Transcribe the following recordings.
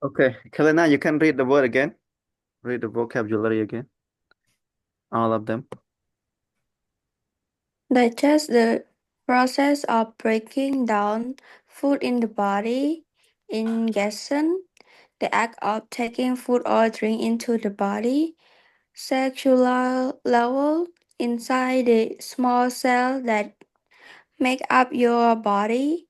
Okay, Kalina, you can read the word again. Read the vocabulary again. All of them. Digest the process of breaking down food in the body. Ingestion, the act of taking food or drink into the body. Cellular level, inside the small cell that make up your body.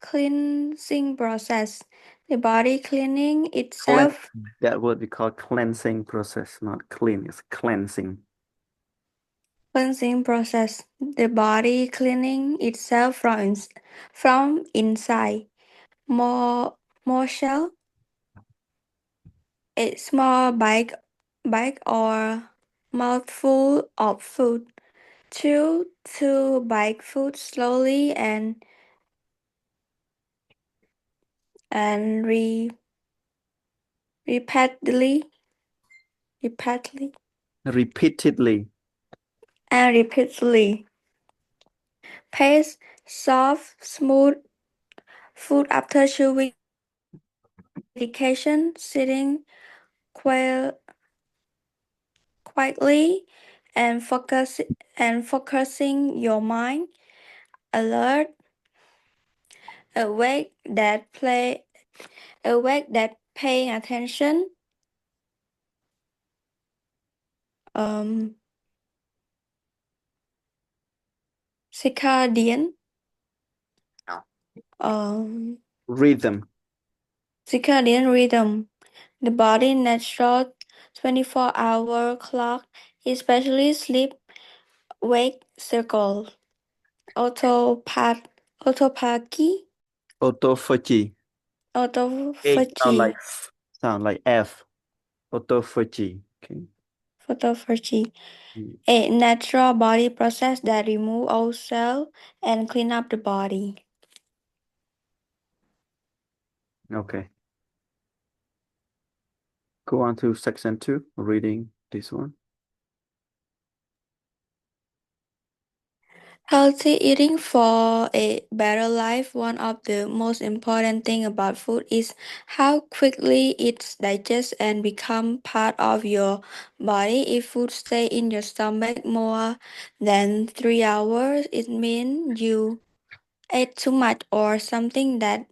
Cleansing process, the body cleaning Cleanse. itself. That word we call cleansing process, not clean. It's cleansing. Cleansing process, the body cleaning itself from inside. More morsel, a small bite or mouthful of food. Chew to bite food slowly and repeatedly, repeatedly, Repeatedly. and repeatedly. Paste soft, smooth food after chewing medication, sitting quiet, quietly and focusing your mind, alert, awake that play awake that paying attention, um circadian um Rhythm. circadian rhythm, the body natural 24-hour clock, especially sleep wake cycle, autopath autophagy Autophagy. H autophagy sound like F. Autophagy. Okay. autophagy, Mm. a natural body process that remove old cell and clean up the body. Okay. Go on to section 2, reading this one. Healthy eating for a better life. One of the most important thing about food is how quickly it digests and become part of your body. If food stay in your stomach more than 3 hours, it means you ate too much or something that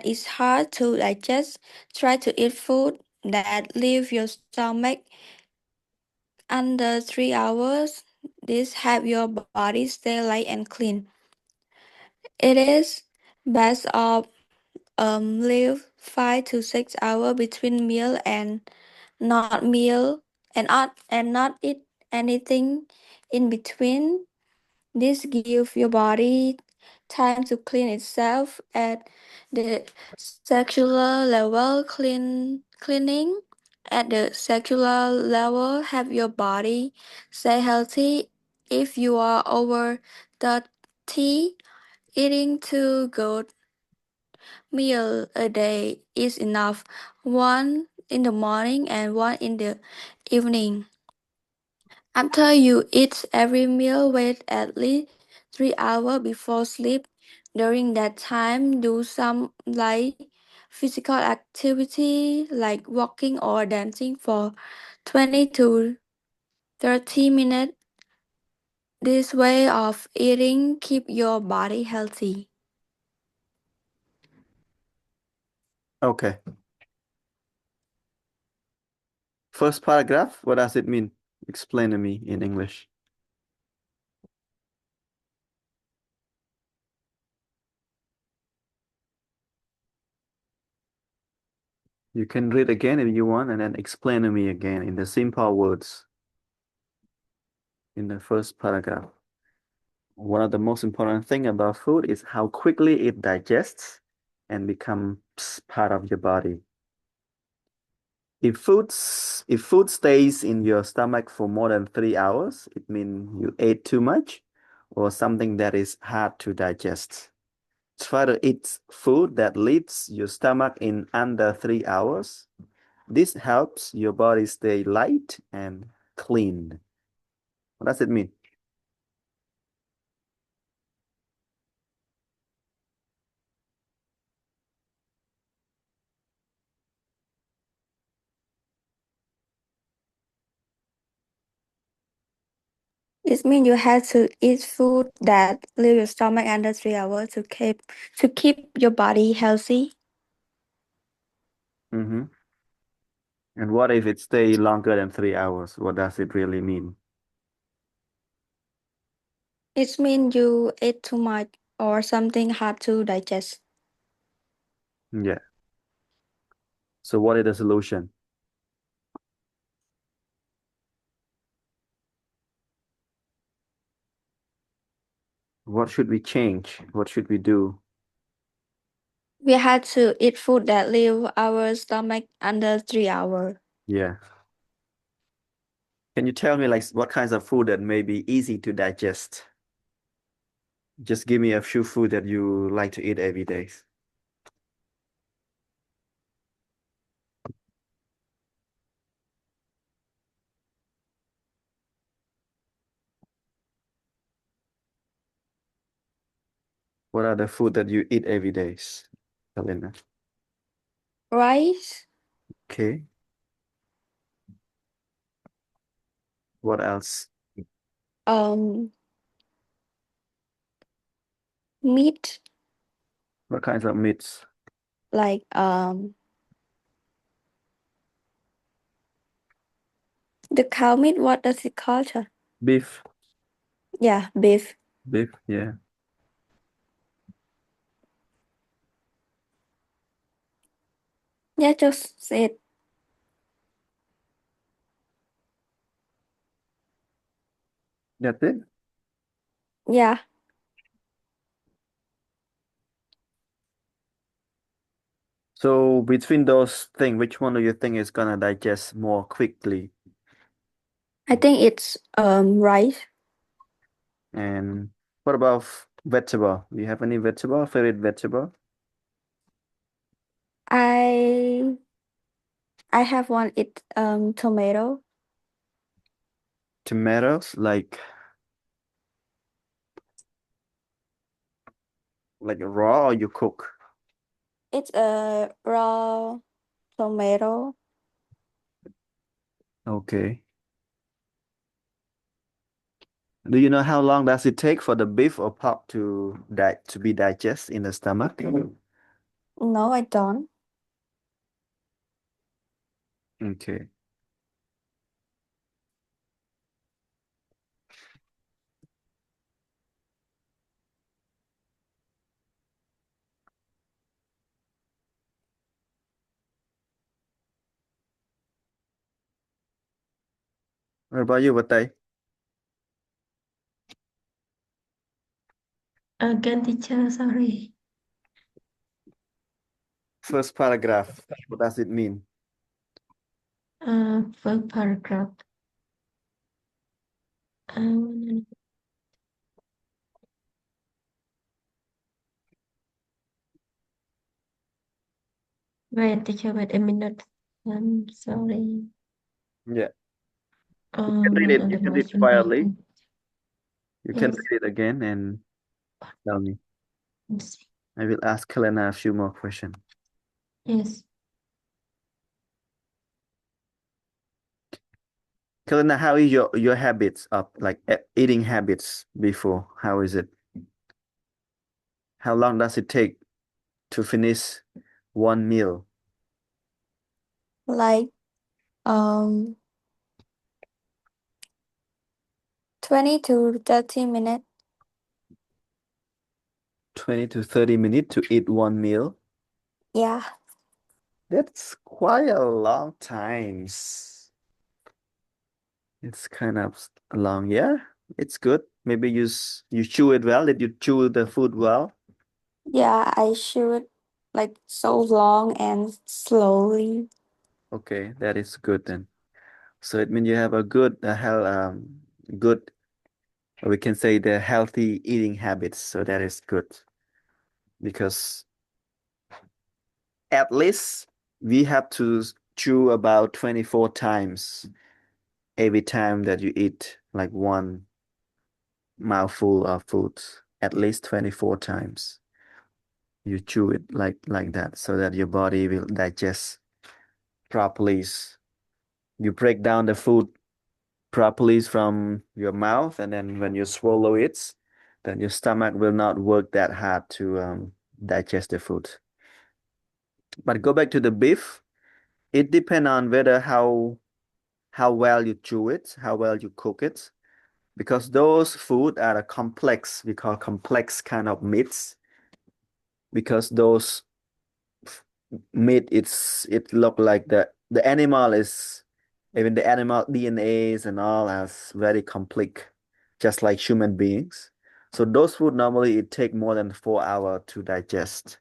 is hard to digest. Try to eat food that leave your stomach under 3 hours. This help your body stay light and clean. It is best of leave 5 to 6 hours between meal and not meal and not eat anything in between. This gives your body time to clean itself at the cellular level. Cleaning at the cellular level have your body stay healthy. If you are over 30, eating two good meal a day is enough. One in the morning and one in the evening. After you eat every meal, wait at least 3 hours before sleep. During that time, do some light physical activity like walking or dancing for 20 to 30 minutes. This way of eating keep your body healthy. Okay. First paragraph, what does it mean? Explain to me in English. You can read again if you want and then explain to me again in the simple words in the first paragraph. One of the most important thing about food is how quickly it digests and becomes part of your body. If food stays in your stomach for more than 3 hours, it means you ate too much or something that is hard to digest. Try to eat food that leaves your stomach in under 3 hours. This helps your body stay light and clean. What does it mean? This means you have to eat food that leave your stomach under 3 hours to keep your body healthy. Mm-hmm. And what if it stay longer than 3 hours? What does it really mean? It means you ate too much or something hard to digest. Yeah. So what is the solution? What should we change? What should we do? We had to eat food that leave our stomach under 3 hours. Yeah. Can you tell me like what kinds of food that may be easy to digest? Just give me a few food that you like to eat every day. What are the food that you eat every day, Helena? Rice, Okay. What else? um, meat, What kinds of meats? like the cow meat. What does it call? Beef. Yeah, beef. Beef, yeah. Yeah, just said. That's it. Yeah, So between those things, which one do you think is gonna digest more quickly? I think it's rice. And what about vegetable? Do you have any vegetable, favorite vegetable? I I have one. It's tomato. Tomatoes, like raw or you cook? It's a raw tomato. Okay. Do you know how long does it take for the beef or pork to be digest in the stomach? No, I don't. Okay. What about you, Batay? Again, teacher, sorry. First paragraph. What does it mean? First paragraph. Wait, teacher, wait a minute. I'm sorry. Yeah. You can read it. And You the can read most quietly. important. You can Yes. read it again and tell me. Yes. I will ask Helena a few more questions. Yes. Helena, how is your habits of like eating habits before? How is it? How long does it take to finish one meal? Like um 20 to 30 minutes. 20 to 30 minutes to eat one meal? Yeah. That's quite a long time. It's kind of long, yeah. It's good. Maybe you chew it well. Did you chew the food well? Yeah, I should like so long and slowly. Okay, that is good then. So it means you have a good good, we can say the healthy eating habits. So that is good because at least we have to chew about 24 times every time that you eat like one mouthful of food. At least 24 times you chew it like that so that your body will digest properly. You break down the food properly from your mouth, and then when you swallow it, then your stomach will not work that hard to digest the food. But go back to the beef. It depends on whether how well you chew it, how well you cook it, because those food are a complex, we call complex kind of meats, because those meat it look like the animal is, even the animal DNAs and all as very complex, just like human beings. So those food normally it take more than 4 hours to digest,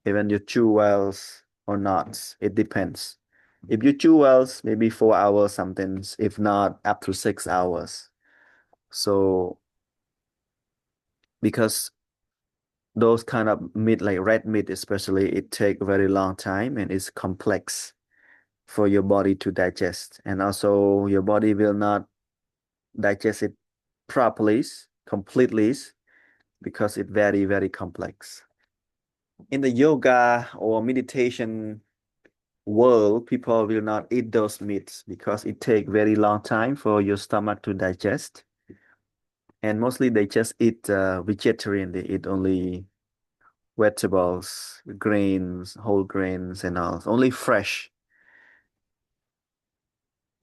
even you chew wells or not. It depends. If you chew wells, maybe 4 hours something, if not up to 6 hours. So because those kind of meat, like red meat especially, it take a very long time and it's complex for your body to digest. And also your body will not digest it properly, completely, because it's very, very complex. In the yoga or meditation world, people will not eat those meats because it take very long time for your stomach to digest. And mostly they just eat vegetarian. They eat only vegetables, grains, whole grains, and all. Only fresh.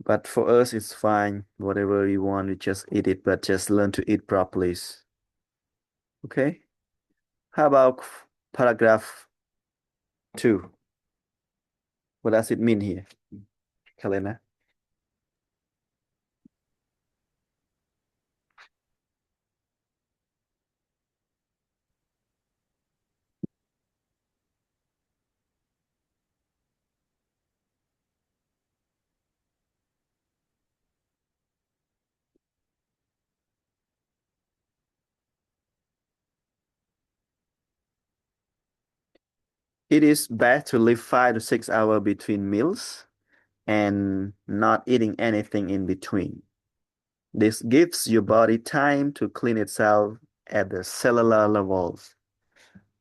But for us, it's fine. Whatever you want, you just eat it, but just learn to eat properly. Okay? How about paragraph 2? What does it mean here, Kalena? It is best to live 5 to 6 hours between meals and not eating anything in between. This gives your body time to clean itself at the cellular levels.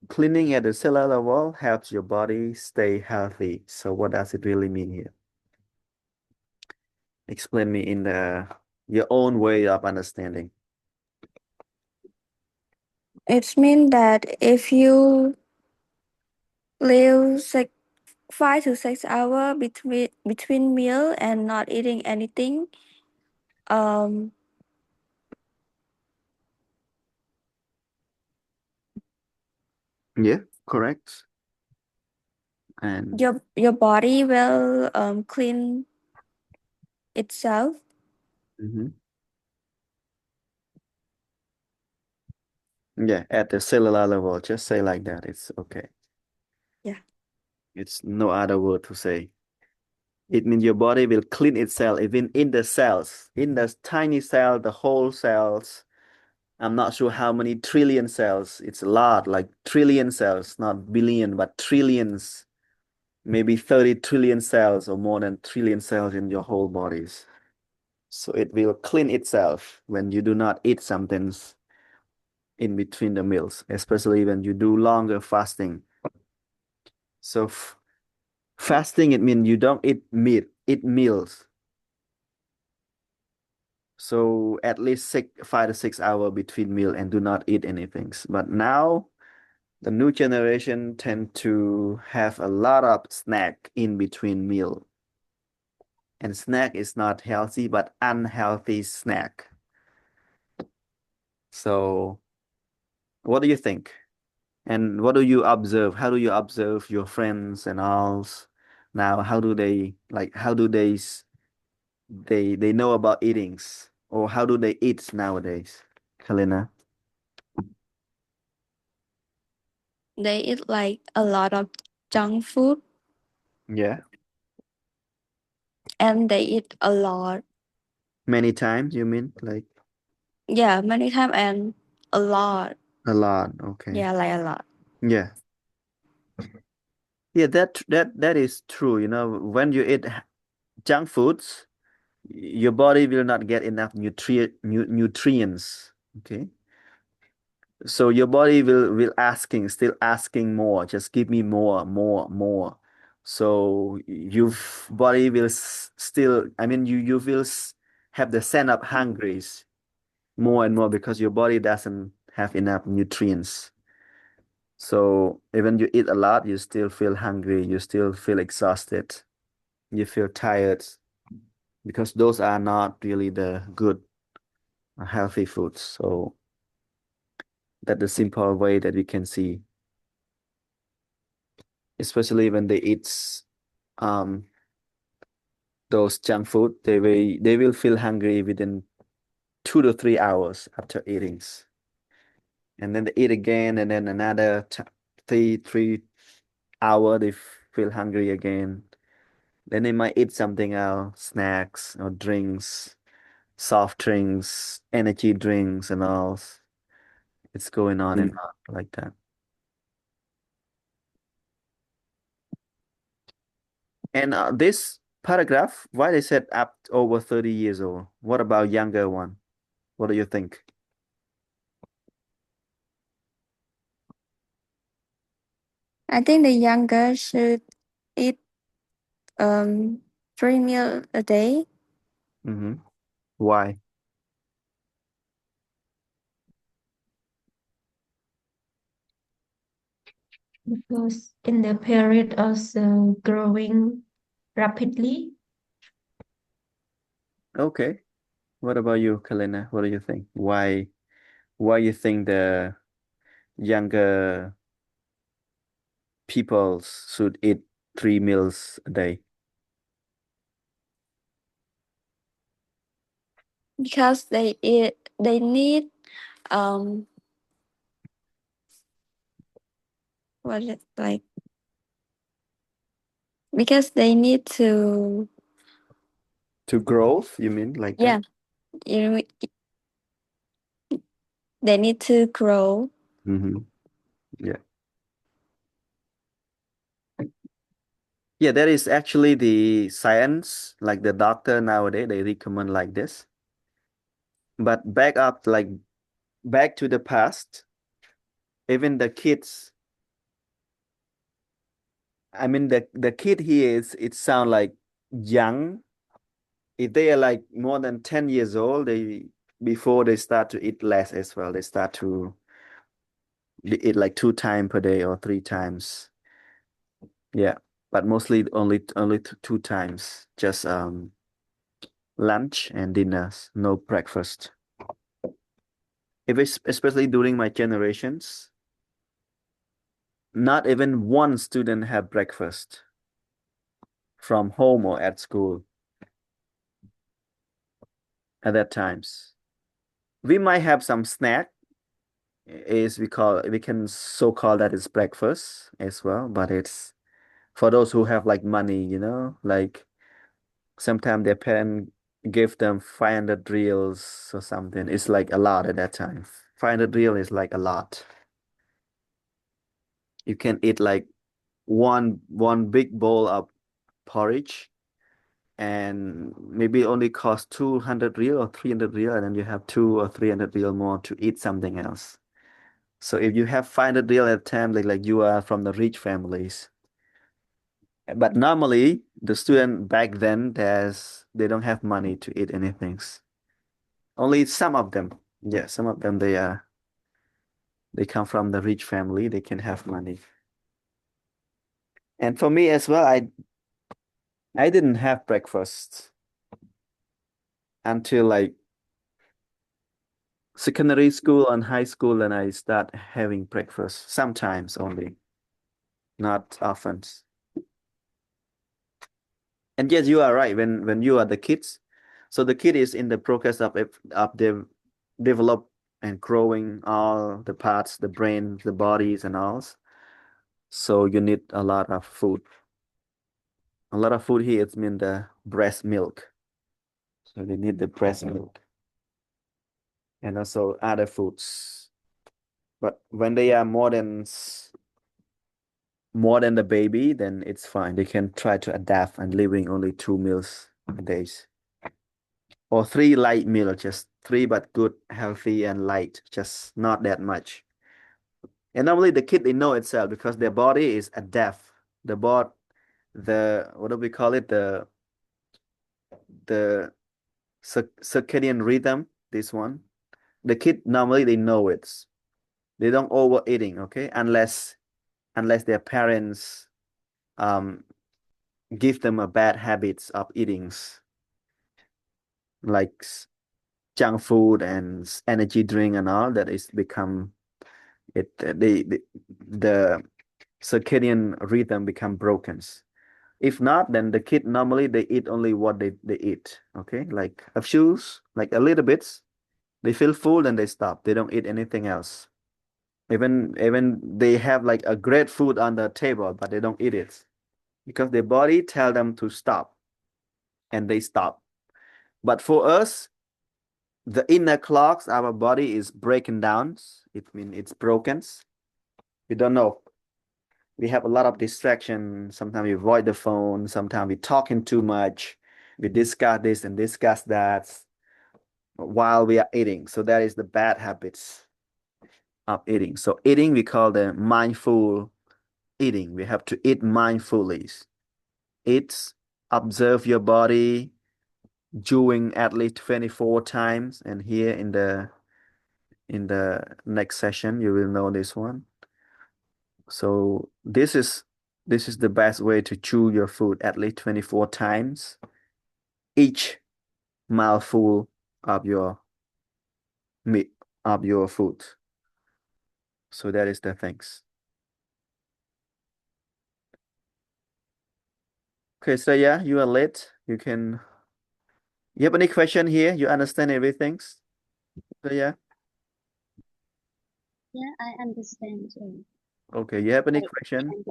Cleaning at the cellular level helps your body stay healthy. So what does it really mean here? Explain me in your own way of understanding. It means that if you live 5 to 6 hours between meal and not eating anything, um, Yeah, correct. And your body will clean itself. mhm. Yeah, at the cellular level, just say like that. It's okay. Yeah. It's no other word to say. It means your body will clean itself even in the cells, in the tiny cell, the whole cells. I'm not sure how many trillion cells. It's a lot, like trillion cells, not billion, but trillions. Maybe 30 trillion cells or more than trillion cells in your whole bodies. So it will clean itself when you do not eat something in between the meals, especially when you do longer fasting. So fasting, it means you don't eat meat, eat meals. So at least 5 to 6 hours between meal and do not eat anything. But now the new generation tend to have a lot of snack in between meal. And snack is not healthy, but unhealthy snack. So what do you think? And what do you observe? How do you observe your friends and all? Now, how do they like? How do they know about eatings, or how do they eat nowadays, Kalina? They eat like a lot of junk food Yeah, and they eat a lot. many times. You mean like Yeah, many time and a lot. a lot? Okay. Yeah, like a lot. Yeah, yeah. That is true. You know, when you eat junk foods, your body will not get enough nutrients. Okay. So your body will still asking more. Just give me more, more, more. So your body will still. I mean, you will have the sense of hungries more and more because your body doesn't have enough nutrients. So even you eat a lot, you still feel hungry, you still feel exhausted, you feel tired because those are not really the good healthy foods. So that's the simple way that we can see, especially when they eat um those junk food, they will feel hungry within 2 to 3 hours after eating. And then they eat again, and then another three hour they feel hungry again. Then they might eat something else, snacks or drinks, soft drinks, energy drinks, and all. It's going on and on like that. And this paragraph, why they said up over 30 years old? What about younger one? What do you think? I think the younger should eat um 3 meals a day Mm-hmm. Why? Because in the period also growing rapidly. Okay. What about you, Kalina? What do you think? Why you think the younger people should eat 3 meals a day? because they need um what is it like because they need to To growth, you mean like yeah that? you they need to grow. Mm-hmm. Yeah. Yeah, that is actually the science, like the doctor nowadays, they recommend like this. But back to the past, even the kids, I mean the kid here is it sound like young. If they are like more than 10 years old, they before they start to eat less as well. They start to eat like 2 times per day or 3 times. Yeah. But mostly only 2 times. Just lunch and dinners, no breakfast. If it's especially during my generations, not even one student have breakfast from home or at school at that times. We might have some snack, is we can so call that is breakfast as well, but it's for those who have like money, like sometimes their parent give them 500 reals or something. It's like a lot at that time. 500 real is like a lot. You can eat like one big bowl of porridge and maybe only cost 200 real or 300 real, and then you have 2 or 300 real more to eat something else. So if you have 500 real at a time, like you are from the rich families. But normally the student back then they don't have money to eat anything. Only some of them. Yeah, some of them they come from the rich family, they can have money. And for me as well, I didn't have breakfast until like secondary school and high school, and I start having breakfast sometimes only, not often. And yes, you are right. When you are the kids, so the kid is in the process of develop and growing all the parts, the brain, the bodies, and all. So you need a lot of food. A lot of food here. It's mean the breast milk. So they need the breast milk and also other foods. But when they are more than the baby, then it's fine. They can try to adapt and living only 2 meals a day. Or 3 light meals, just three but good, healthy and light, just not that much. And normally the kid they know itself because their body is adapt. The what do we call it? The circadian rhythm, this one. The kid normally they know it. They don't overeating, okay? Unless their parents um give them a bad habits of eatings like junk food and energy drink and all that is become it the circadian rhythm become broken. If not, then the kid normally they eat only what they eat. Okay, like a few, like a little bit. They feel full, then they stop. They don't eat anything else. Even they have like a great food on the table, but they don't eat it because their body tell them to stop, and they stop. But for us, the inner clocks, our body is breaking down. It means it's broken. We don't know. We have a lot of distraction. Sometimes we avoid the phone. Sometimes we talking too much. We discuss this and discuss that while we are eating. So that is the bad habits of eating. So eating we call the mindful eating. We have to eat mindfully. Eat, observe your body, chewing at least 24 times. And here in the next session, you will know this one. So this is the best way to chew your food at least 24 times each mouthful of your meat of your food. So that is the things. Okay, so yeah, you are late. You have any question here? You understand everything? So yeah. Yeah, I understand too. Okay, you have any I, question?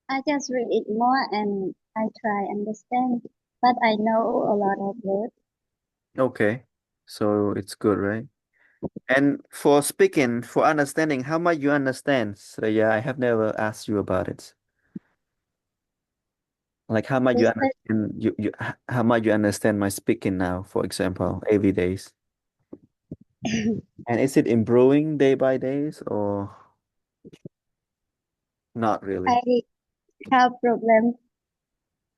I just read it more and I try understand, but I know a lot of words. Okay. So it's good, right? And for speaking, for understanding, how much you understand? So yeah, I have never asked you about it. Like how much you Listen, understand how much you understand my speaking now, for example, every days. And is it improving day by days or not really? I have problems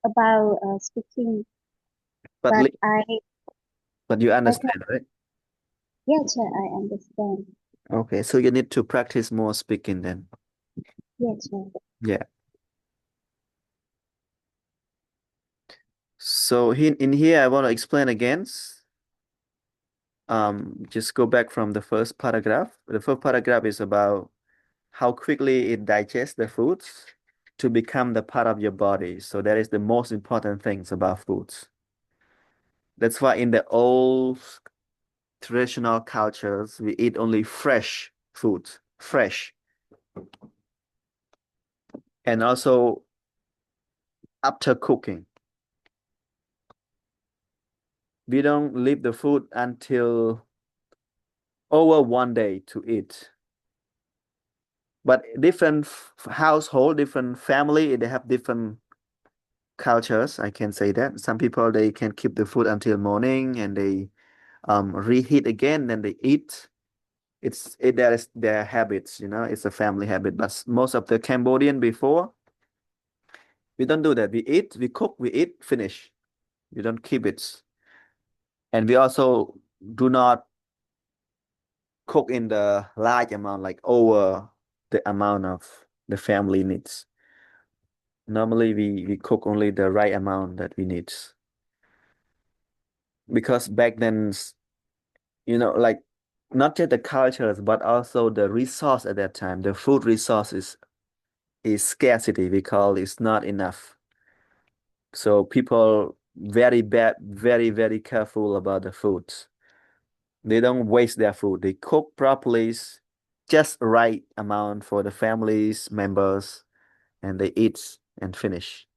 about speaking, But but li- but you I try, understand, right? yes, sir, I understand. Okay, so you need to practice more speaking then. Yes, sir. Yeah. So in here I want to explain again. Just go back from the first paragraph. The first paragraph is about how quickly it digests the foods to become the part of your body. So that is the most important things about foods. That's why in the old traditional cultures, we eat only fresh food, fresh. And also after cooking, we don't leave the food until over 1 day to eat. But different household, different family, they have different cultures. I can say that. Some people they can keep the food until morning and they reheat again, then they eat. That is their habits, it's a family habit. But most of the Cambodian before, we don't do that. We eat, we cook, we eat, finish. We don't keep it. And we also do not cook in the large amount, like over the amount of the family needs. Normally we cook only the right amount that we need. Because back then, like not just the cultures, but also the resource at that time, the food resources is scarcity. We call it's not enough. So people very bad, very, very careful about the foods. They don't waste their food. They cook properly, just right amount for the families, members, and they eat and finish.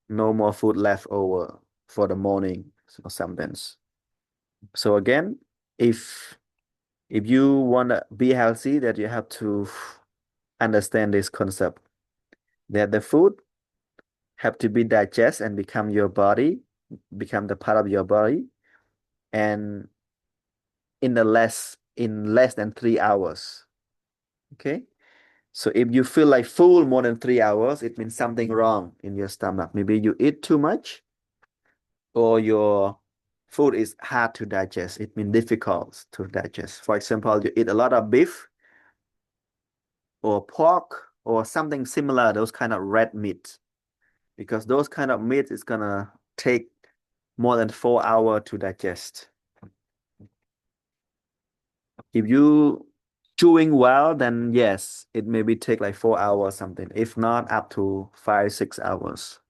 No more food left over for the morning or something. So again, if you want to be healthy, that you have to understand this concept that the food have to be digested and become your body, become the part of your body, and in less than 3 hours. Okay. So if you feel like full more than 3 hours, it means something wrong in your stomach. Maybe you eat too much or your food is hard to digest, it means difficult to digest. For example, you eat a lot of beef or pork or something similar, those kind of red meat, because those kind of meat is gonna take more than 4 hours to digest. If you chewing well, then yes, it maybe take like 4 hours something. If not, up to 5, 6 hours.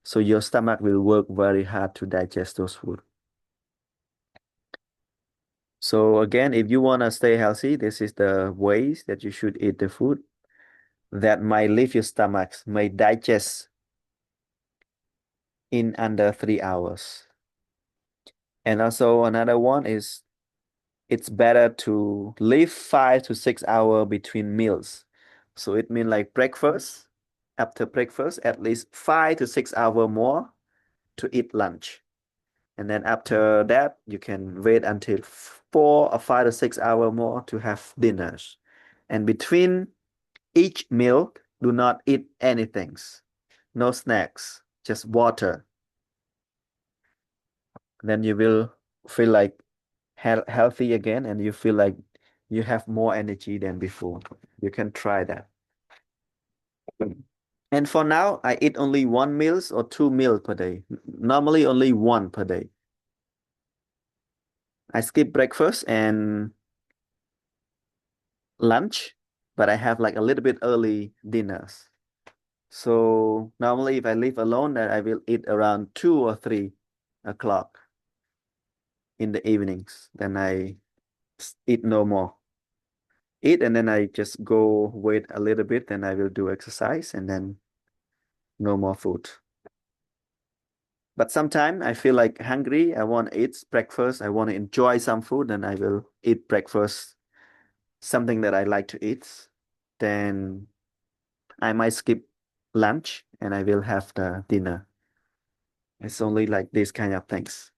So your stomach will work very hard to digest those food. So again, if you want to stay healthy, this is the ways that you should eat the food that might leave your stomach, may digest in under 3 hours. And also another one is it's better to leave 5 to 6 hours between meals. So it means like breakfast, after breakfast, at least 5 to 6 hours more to eat lunch. And then after that, you can wait until 4 or 5 to 6 hours more to have dinners. And between each meal, do not eat anything. No snacks, just water. Then you will feel like healthy again and you feel like you have more energy than before. You can try that. And for now, I eat only 1 meal or 2 meals per day. Normally only one per day. I skip breakfast and lunch, but I have like a little bit early dinners. So normally if I live alone, then I will eat around 2 or 3 o'clock in the evenings. Then I eat no more. Eat and then I just go wait a little bit, then I will do exercise and then no more food. But sometimes I feel like hungry, I want to eat breakfast, I want to enjoy some food, then I will eat breakfast, something that I like to eat. Then I might skip lunch and I will have the dinner. It's only like these kind of things.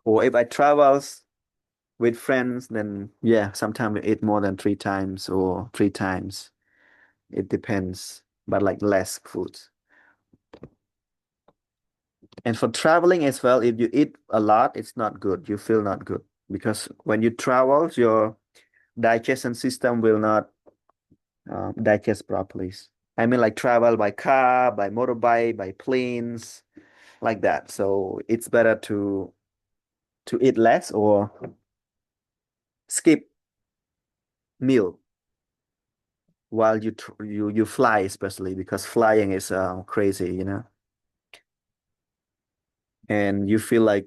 Or if I travels with friends, then yeah, sometimes we eat more than 3 times or 3 times. It depends, but like less food. And for traveling as well, if you eat a lot, it's not good. You feel not good because when you travel, your digestion system will not digest properly. I mean, like travel by car, by motorbike, by planes, like that. So it's better to eat less or skip meal while you fly, especially because flying is crazy, and you feel like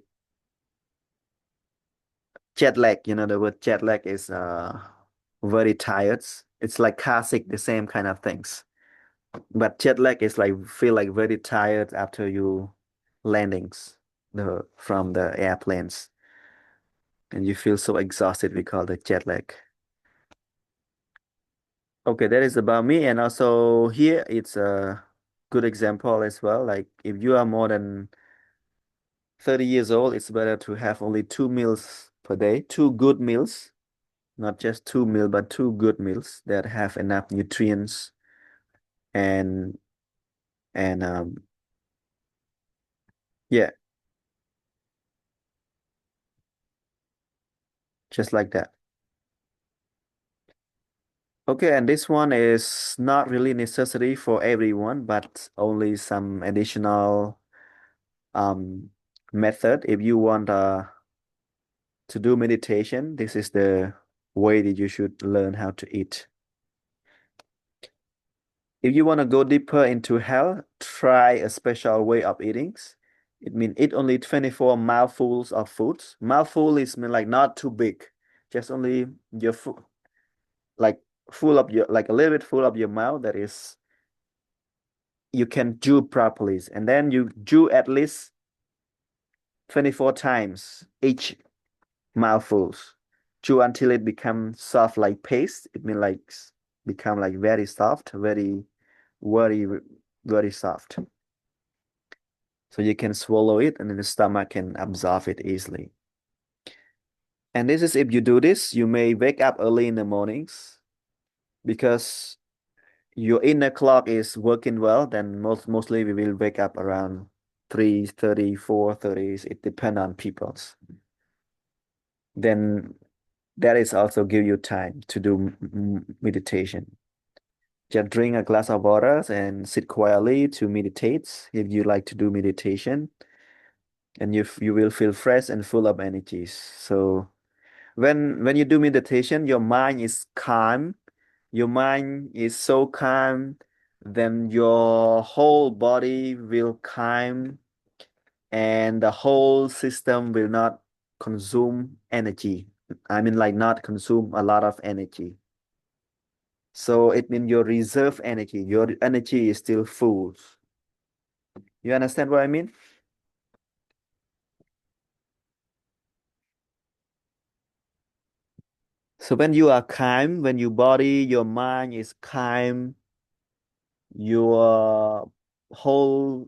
jet lag. The word jet lag is very tired. It's like classic, the same kind of things. But jet lag is like feel like very tired after you landings from the airplanes, and you feel so exhausted. We call it jet lag. Okay, that is about me, and also here it's a good example as well. Like if you are more than 30 years old, it's better to have only 2 meals per day, 2 good meals, not just 2 meals, but 2 good meals that have enough nutrients and and yeah, just like that. Okay, and this one is not really necessary for everyone, but only some additional um method. If you want to do meditation, this is the way that you should learn how to eat. If you want to go deeper into health, try a special way of eating. It means eat only 24 mouthfuls of foods. Mouthful is mean like not too big, just only your food, like full of your, like a little bit full of your mouth that is you can chew properly, and then you chew at least 24 times each mouthfuls. Chew until it becomes soft like paste. It means like become like very soft, very, very soft. So you can swallow it and then the stomach can absorb it easily. And this is if you do this, you may wake up early in the mornings because your inner clock is working well, then mostly we will wake up around 3, 30, 4, 30. It depends on people's. Then that is also give you time to do meditation. Just drink a glass of water and sit quietly to meditate if you like to do meditation, and you will feel fresh and full of energies. So when you do meditation, your mind is calm. Your mind is so calm, then your whole body will calm, and the whole system will not consume energy. I mean, like not consume a lot of energy. So it means your reserve energy, your energy is still full. You understand what I mean? So when you are calm, when your body, your mind is calm, your whole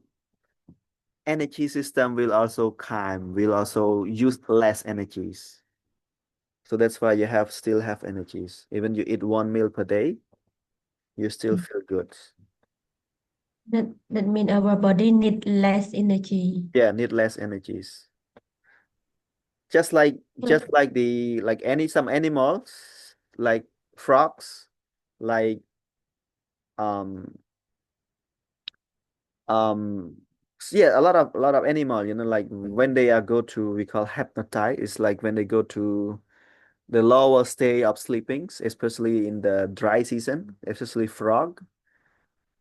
energy system will also calm, will also use less energies. So that's why you have still have energies. Even you eat 1 meal per day, you still feel good. That mean our body need less energy. Yeah, need less energies. Just like some animals, like frogs, like um um yeah, a lot of animal, like when they are go to, we call hypnotize. It's like when they go to the lower state of sleepings, especially in the dry season, especially frog.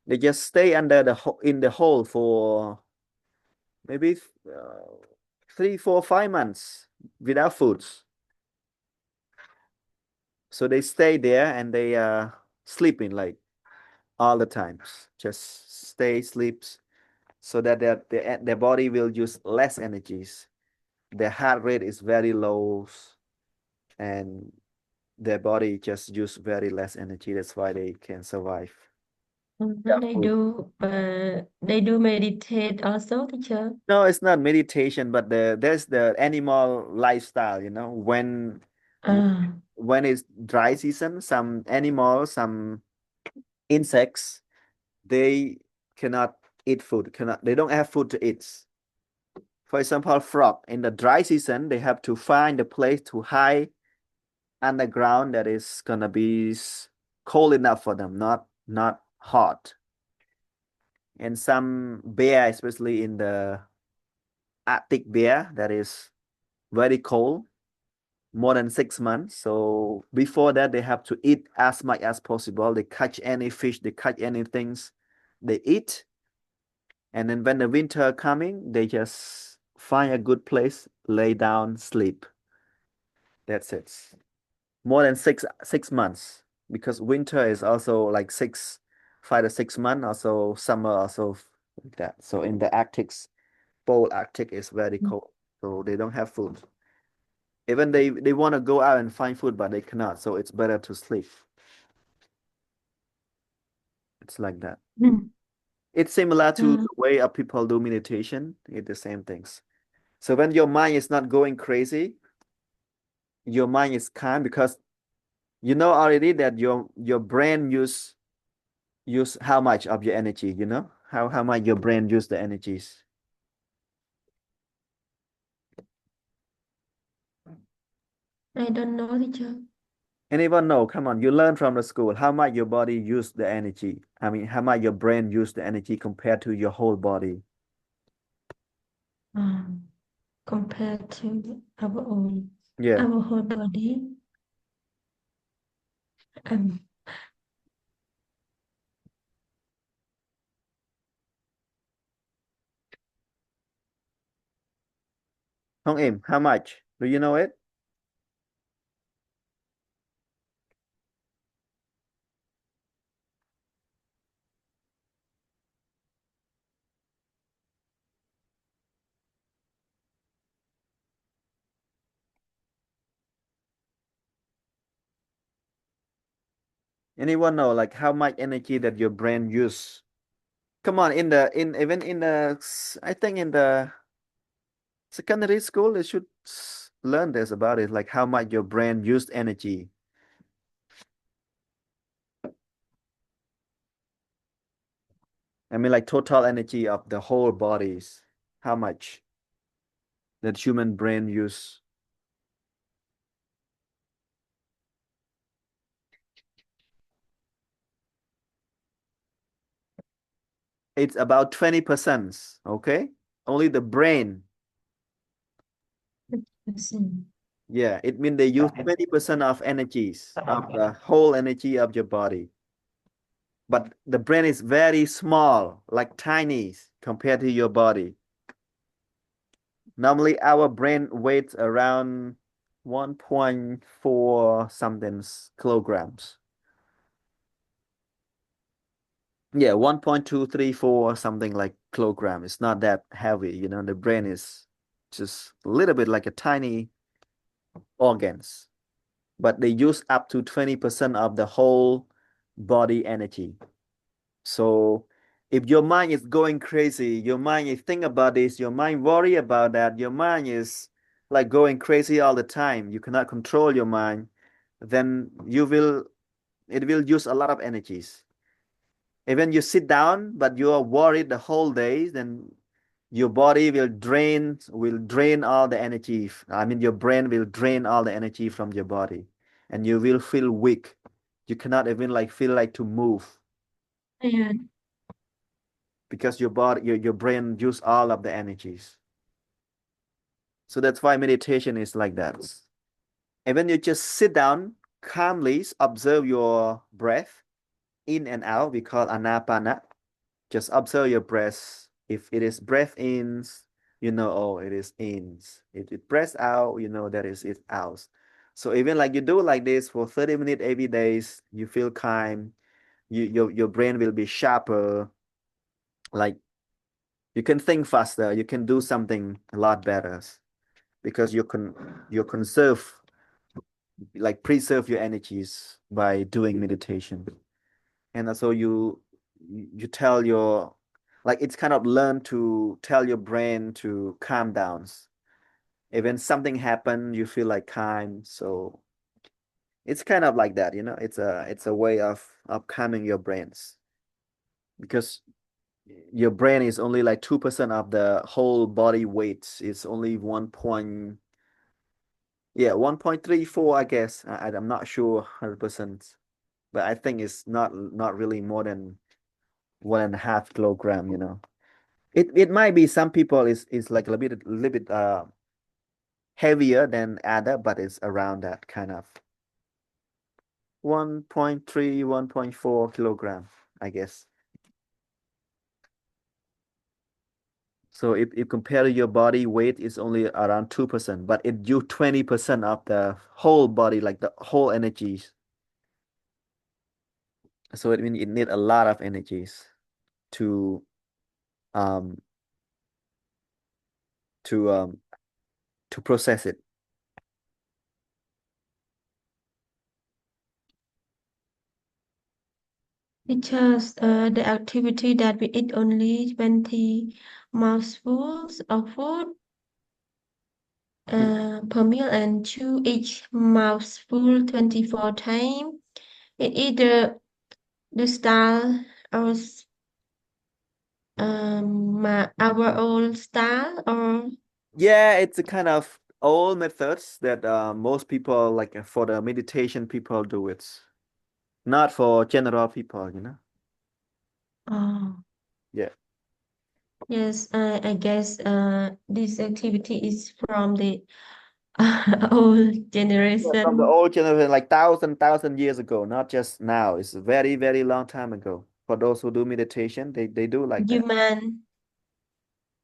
They just stay under in the hole for maybe 3, 4, 5 months without foods. So they stay there and they are sleeping like all the times. Just stay sleeps so that their body will use less energies. Their heart rate is very low, and their body just use very less energy. That's why they can survive. When they do meditate also, teacher. No, it's not meditation, but there's the animal lifestyle, Ah, when it's dry season, some animals, some insects, they cannot eat food, they don't have food to eat. For example, frog in the dry season, they have to find a place to hide underground that is gonna be cold enough for them, not hot. And some bear, especially in the Arctic bear, that is very cold, more than 6 months. So before that, they have to eat as much as possible. They catch any fish, they catch anything, they eat. And then when the winter coming, they just find a good place, lay down, sleep. That's it. More than six months, because winter is also like 5 to 6 months. Also summer also like that. So in the pole Arctic is very cold, so they don't have food. Even they want to go out and find food, but they cannot. So it's better to sleep. It's like that. mm, It's similar to uh, the way of people do meditation. It's the same things. So when your mind is not going crazy, your mind is calm, because you know already that your brain use how much of your energy, how much your brain use the energies. I don't know, teacher. Anyone know? Come on, you learn from the school how much your body use the energy. I mean, how much your brain use the energy compared to your whole body. Compared to Yeah. our whole body. Um, Hong Im, how much? Do you know it? Anyone know like how much energy that your brain use? Come on, even in the I think in the secondary school they should learn this about it, like how much your brain used energy. I mean, like total energy of the whole bodies. How much that human brain use? It's about 20%, okay? Only the brain. Listen. Yeah, it means they use 20% of energies, of the whole energy of your body. But the brain is very small, like tiny compared to your body. Normally, our brain weighs around 1.4 something kilograms. Yeah, 1.234 something like kilogram. It's not that heavy, you know. The brain is just a little bit like a tiny organs, but they use up to 20% of the whole body energy. So if your mind is going crazy, your mind is think about this, your mind worry about that, your mind is like going crazy all the time, you cannot control your mind, then it will use a lot of energies. Even you sit down, but you are worried the whole day, then your body will drain all the energy. I mean, your brain will drain all the energy from your body, and you will feel weak. You cannot even like feel like to move Yeah. because your brain use all of the energies. So that's why meditation is like that. And when you just sit down calmly, observe your breath in and out, we call anapana. Just observe your breath. If it is breath in, you know, oh, it is in. If it breath out, you know that is it out. So even like you do like this for 30 minutes every day, you feel calm. Your brain will be sharper. Like you can think faster. You can do something a lot better because you conserve, like preserve your energies by doing meditation. And also you tell your, like it's kind of learn to tell your brain to calm down. Even something happen, you feel like calm. So it's kind of like that, you know. It's a way of calming your brains because your brain is only like 2% of the whole body weight. It's only 1.34, I guess. I'm not sure 100%, but I think it's not really more than 1.5 kilogram, you know. It might be some people is like a little bit heavier than other, but it's around that kind of 1.3, 1.4 kilogram, I guess. So if you compare to your body weight, it's only around 2%, but it use 20% of the whole body, like the whole energies. So it means it need a lot of energies to um to um to process it. Because the activity that we eat only 20 mouthfuls of food per meal and chew each mouthful 24 times. It either the style or our old style or Yeah, it's a kind of old methods that most people like for the meditation people do it, not for general people, you know. oh Yeah. yes, I guess this activity is from the old Yeah, from the generation. old generation, like thousand years ago, not just now. It's a very, very long time ago. For those who do meditation, they do like that. Human.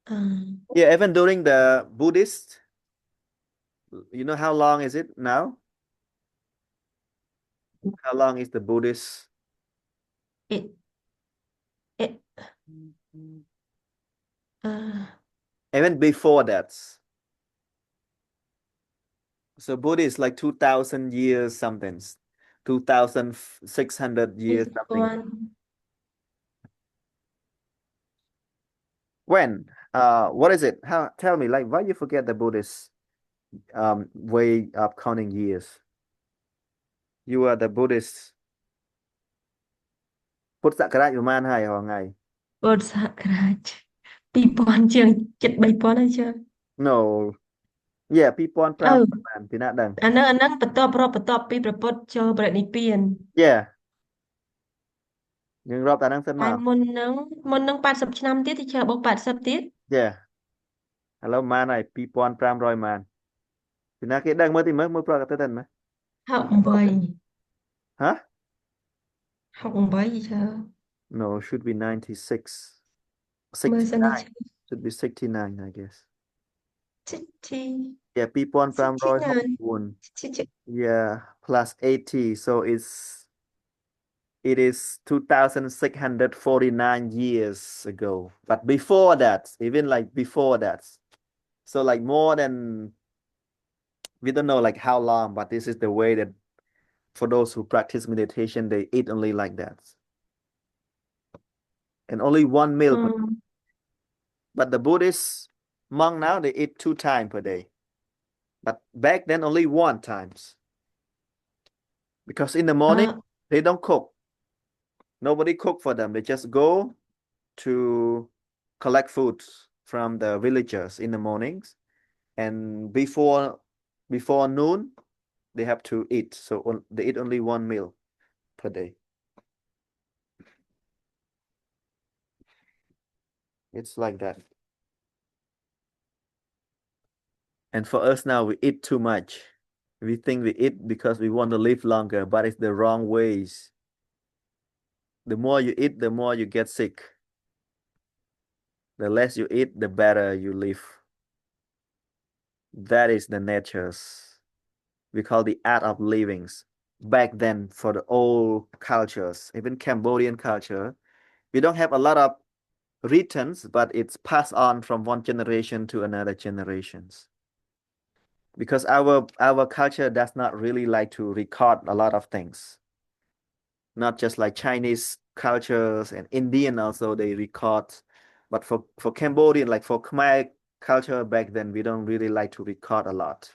Uh, Yeah, even during the Buddhist, you know how long is it now? How long is the Buddhist? it it uh, Even before that. So Buddha is like 2000 years something, 2600 years this something. one When? What is it? How? Tell me, like, why you forget the Buddhist way of counting years? You are the Buddhist พุทธศักราชอยู่ประมาณเท่าไหร่ของไง Bodh Sakraj. 2000 ជាងជិត3000ហើយជើ No yeah អឺ 2005បានពីណាដឹង អាហ្នឹងបន្ទាប់ពីព្រះពុទ្ធចូលបរិនិព្វាន yeah យើងរាប់តែហ្នឹងសិន តែ មក មុននឹង80ឆ្នាំទៀតទីជើបូក80ទៀត yeah ឥឡូវម៉ានហើយ2500ម៉ានពីណាគេដឹងមើលទីមើលប្រកបទៅមើល 68 ហ៎ 68ទីជើ no should be 96 មើលសិនទីជើ 69 should be 69 I guess 60 yeah 2569 yeah plus 80 so it is 2649 years ago but before that even like before that so like more than we don't know like how long but this is the way that for those who practice meditation they eat only like that and only one meal per day. But the Buddhist monk now they eat 2 times per day but back then only 1 times because in the morning they don't cook nobody cook for them they just go to collect food from the villagers in the mornings and before noon they have to eat so they eat only 1 meal per day it's like that and for us now we eat too much we think we eat because we want to live longer but it's the wrong ways the more you eat the more you get sick the less you eat the better you live that is the natures we call the art of livings back then for the old cultures even Cambodian culture we don't have a lot of writtens but it's passed on from one generation to another generations because our culture does not really like to record a lot of things not just like Chinese cultures and Indian also they record but for Cambodian like for Khmer culture back then we don't really like to record a lot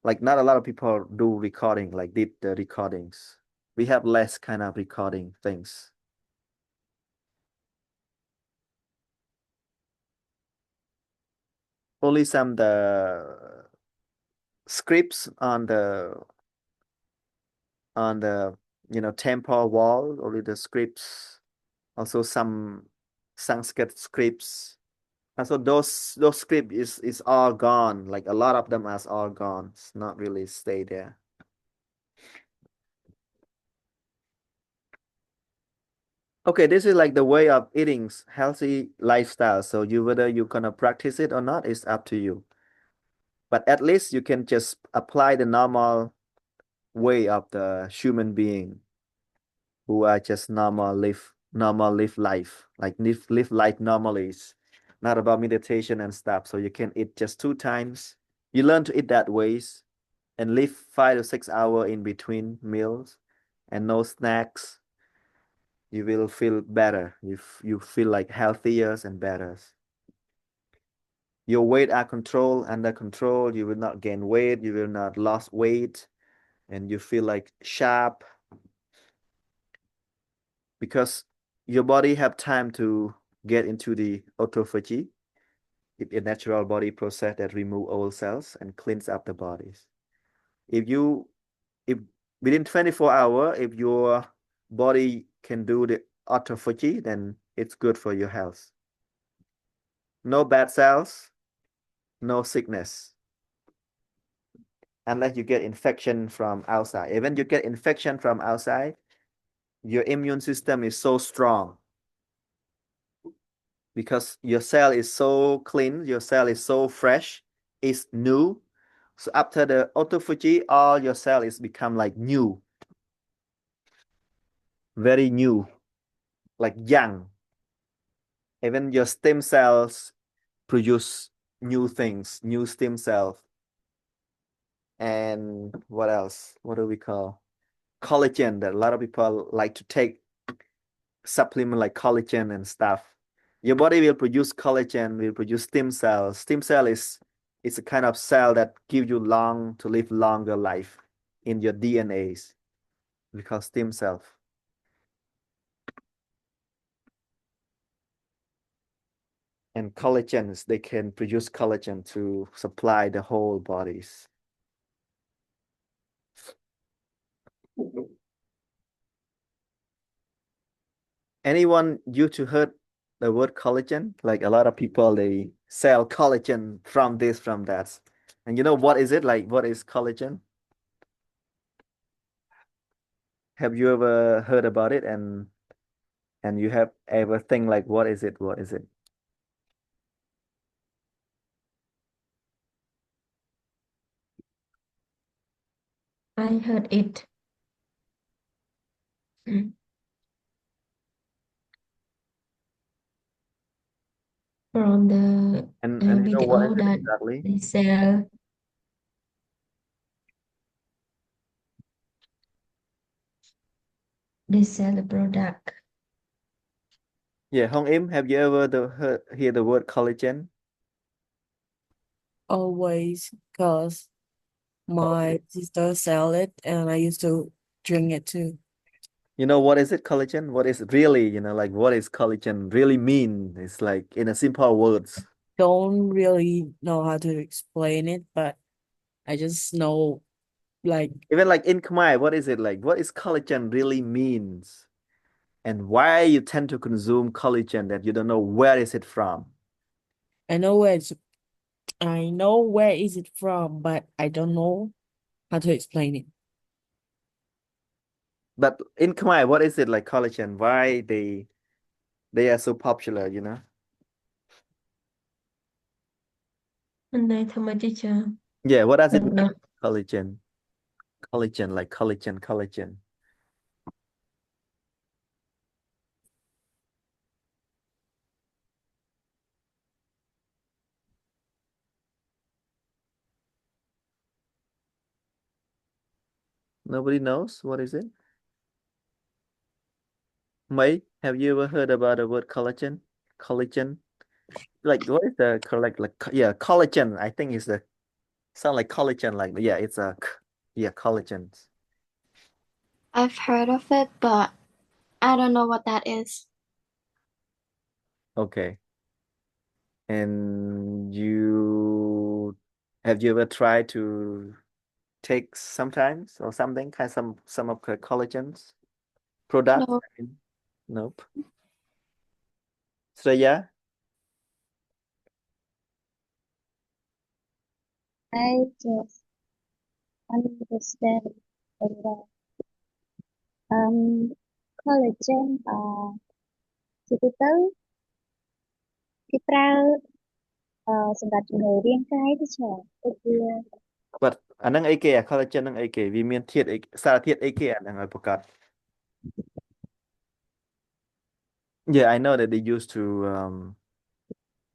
like not a lot of people do recording like did the recordings we have less kind of recording things only some the scripts on the temple wall only the scripts also some Sanskrit scripts and so those script is all gone like a lot of them is all gone it's not really stay there okay this is like the way of eating healthy lifestyle so you whether you're gonna practice it or not is up to you but at least you can just apply the normal way of the human being who are just normal live life like live life normally it's not about meditation and stuff so you can eat just 2 times you learn to eat that ways and live 5 to 6 hours in between meals and no snacks you will feel better you feel like healthier and better your weight are controlled under control you will not gain weight you will not lose weight and you feel like sharp because your body have time to get into the autophagy it's a natural body process that remove old cells and cleans up the bodies if within 24 hours if your body can do the autophagy then it's good for your health no bad cells no sickness unless you get infection from outside even you get infection from outside your immune system is so strong because your cell is so clean your cell is so fresh it's new so after the autophagy all your cell is become like new very new like young even your stem cells produce new things new stem cells and what else what do we call collagen that a lot of people like to take supplement like collagen and stuff your body will produce collagen will produce stem cell is a kind of cell that give you long to live longer life in your DNAs because stem cell and collagens, they can produce collagen to supply the whole bodies. Anyone used to heard the word collagen? Like a lot of people, they sell collagen from this, from that. And you know what is it? Like, what is collagen? Have you ever heard about it? And you have ever think like, what is it? What is it? I heard it. From the And you know what is video it that exactly? they sell the product. Yeah, Hong Im, have you ever hear the word collagen? Always, because my sister sell it and I used to drink it too. You know what is it, collagen? What is it really, like what is collagen really mean? It's like in a simple words. Don't really know how to explain it, but I just know like Even like in Khmer, what is it like? What is collagen really means? And why you tend to consume collagen that you don't know where is it from? I know where it's I know where is it from, but I don't know how to explain it. But in Khmer, what is it like collagen? Why they are so popular? Bên này thầm mà chứ chờ. Yeah, what does it Được mean? được. Collagen. Collagen, like collagen. Nobody knows what is it? May, have you ever heard about the word collagen? Collagen? Like what is the correct yeah, collagen. I think it's the sound like collagen, like yeah, it's yeah, collagen. I've heard of it, but I don't know what that is. Okay. And have you ever tried to take sometimes or something, kind some of the collagens products? No, I mean, nope. Shreya? I just understand that collagen ជាទូទៅគេប្រើសម្រាប់ជំនួយរាងកាយទៅច្រើនដូចជា But អាហ្នឹងអីគេអា collagen ហ្នឹងអីគេវាមានធាតុអីសារធាតុអីគេអាហ្នឹងឲ្យប្រកាស Yeah, I know that they used to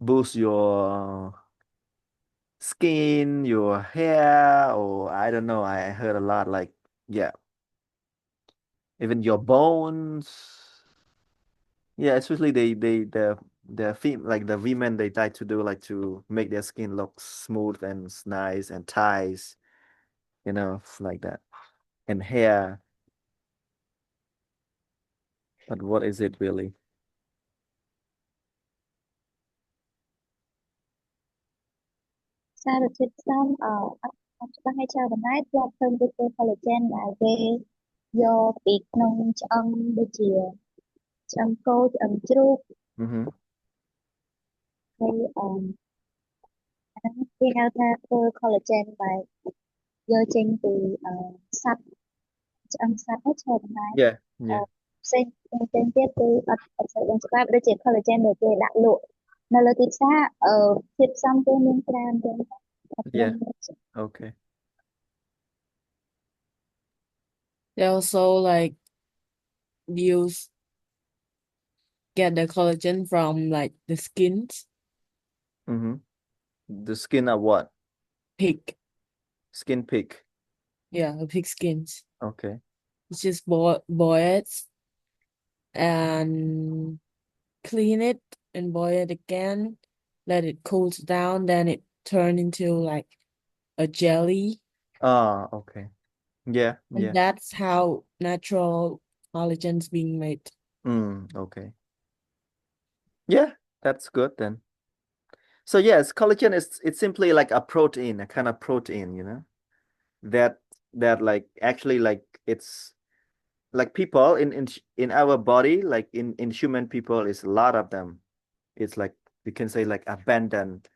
boost your skin, your hair, or I don't know. I heard a lot like, yeah, even your bones. Yeah, especially like the women they try to do like to make their skin look smooth and nice and ties, like that. And hair. But what is it really? សារធាតុផ្សំអត់ច្បាស់ឲ្យច្រើនប៉ុន្តែធ្លាប់ឃើញដូចជា collagen ដែលគេយកពីក្នុងឆ្អឹងដូចជាឆ្អឹងគោឆ្អឹងជ្រូក Mm-hmm. ហើយអាហ្នឹងគេហៅថាធ្វើ collagen ដែលយកចេញពីសត្វឆ្អឹងសត្វហ្នឹងច្រើនប៉ុន្តែ Yeah, yeah, ផ្សេងទៀតគឺអត់សូវដឹងច្បាស់ដូចជា collagen ដែលគេដាក់លក់នៅលើទីផ្សារធាតុផ្សំគេមានច្រើនចឹងអត់ដឹង yeah. Okay. They also like use get the collagen from like the skins, Mm-hmm. The skin of what? pig. Skin pig. Yeah, the pig skins. Okay. It's just boil it and clean it and boil it again. Let it cool down, then it turn into like a jelly. Ah, okay. Yeah, And yeah. that's how natural collagen's being made. Okay. Yeah, that's good then. So yes, collagen is it's simply like a protein, a kind of protein, you know, that like actually like it's like people in our body, like in human people, is a lot of them. It's like we can say like abundant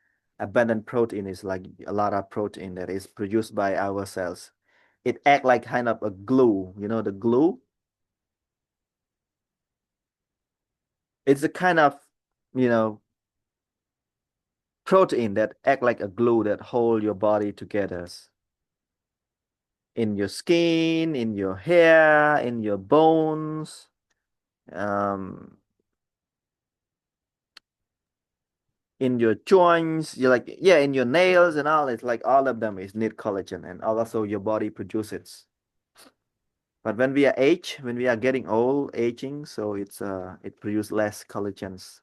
protein is like a lot of protein that is produced by our cells. It act like kind of a glue, you know, the glue. It's a kind of, you know, protein that act like a glue that hold your body together. In your skin, in your hair, in your bones, in your joints, you're like, yeah, in your nails and all. It's like all of them is need collagen, and also your body produces. But when we are when we are getting old, aging, so it produces less collagens,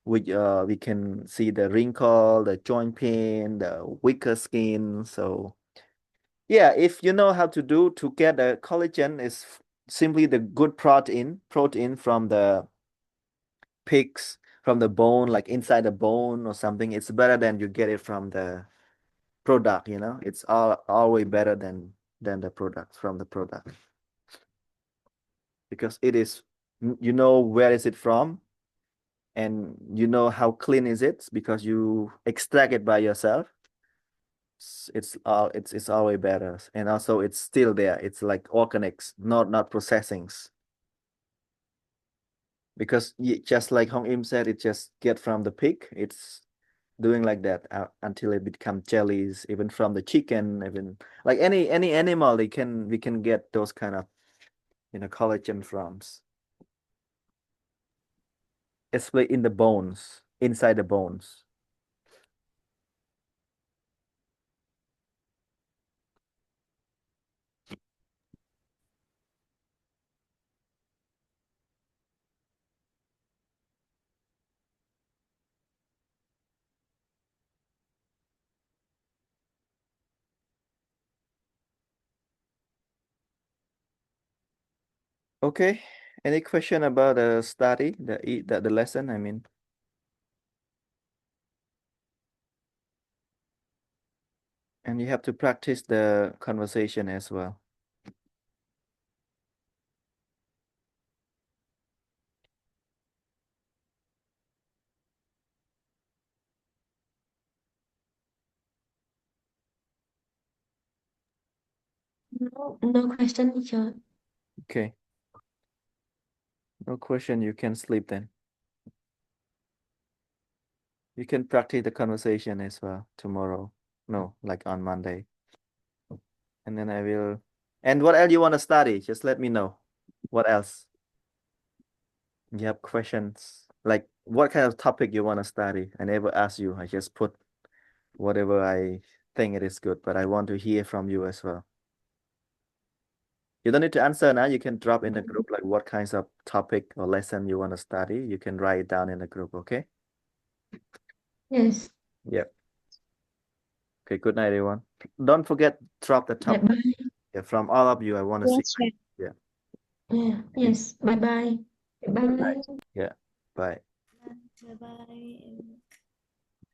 which we can see the wrinkle, the joint pain, the weaker skin. So yeah, if you know how to do to get the collagen, is simply the good protein from the pigs, from the bone, like inside the bone or something. It's better than you get it from the product, you know. It's always better than the product, from the product, because it is, you know, where is it from, and you know how clean is it because you extract it by yourself. It's always better, and also it's still there. It's like organics, not processings. Because just like Hong Im said, it just get from the pig. It's doing like that until it become jellies. Even from the chicken, even like any animal, we can get those kind of, you know, collagen from, especially in the bones, inside the bones. Okay. Any question about the study, the lesson? I mean, and you have to practice the conversation as well. No question, teacher. Okay. No question. You can sleep then. You can practice the conversation as well tomorrow. No, like on Monday. And then I will. And what else you want to study? Just let me know. What else? You have questions? Like what kind of topic you want to study? I never ask you. I just put whatever I think it is good, but I want to hear from you as well. You don't need to answer now. You can drop in the group like what kinds of topic or lesson you want to study. You can write it down in the group, okay? Yes. Yep. Okay, good night, everyone. Don't forget, drop the Bye topic. bye. Yeah, from all of you, I want to see. Yes, sir. Yeah. Yeah. Yes. Bye bye. Bye Good bye. night. Yeah. Bye. Bye bye.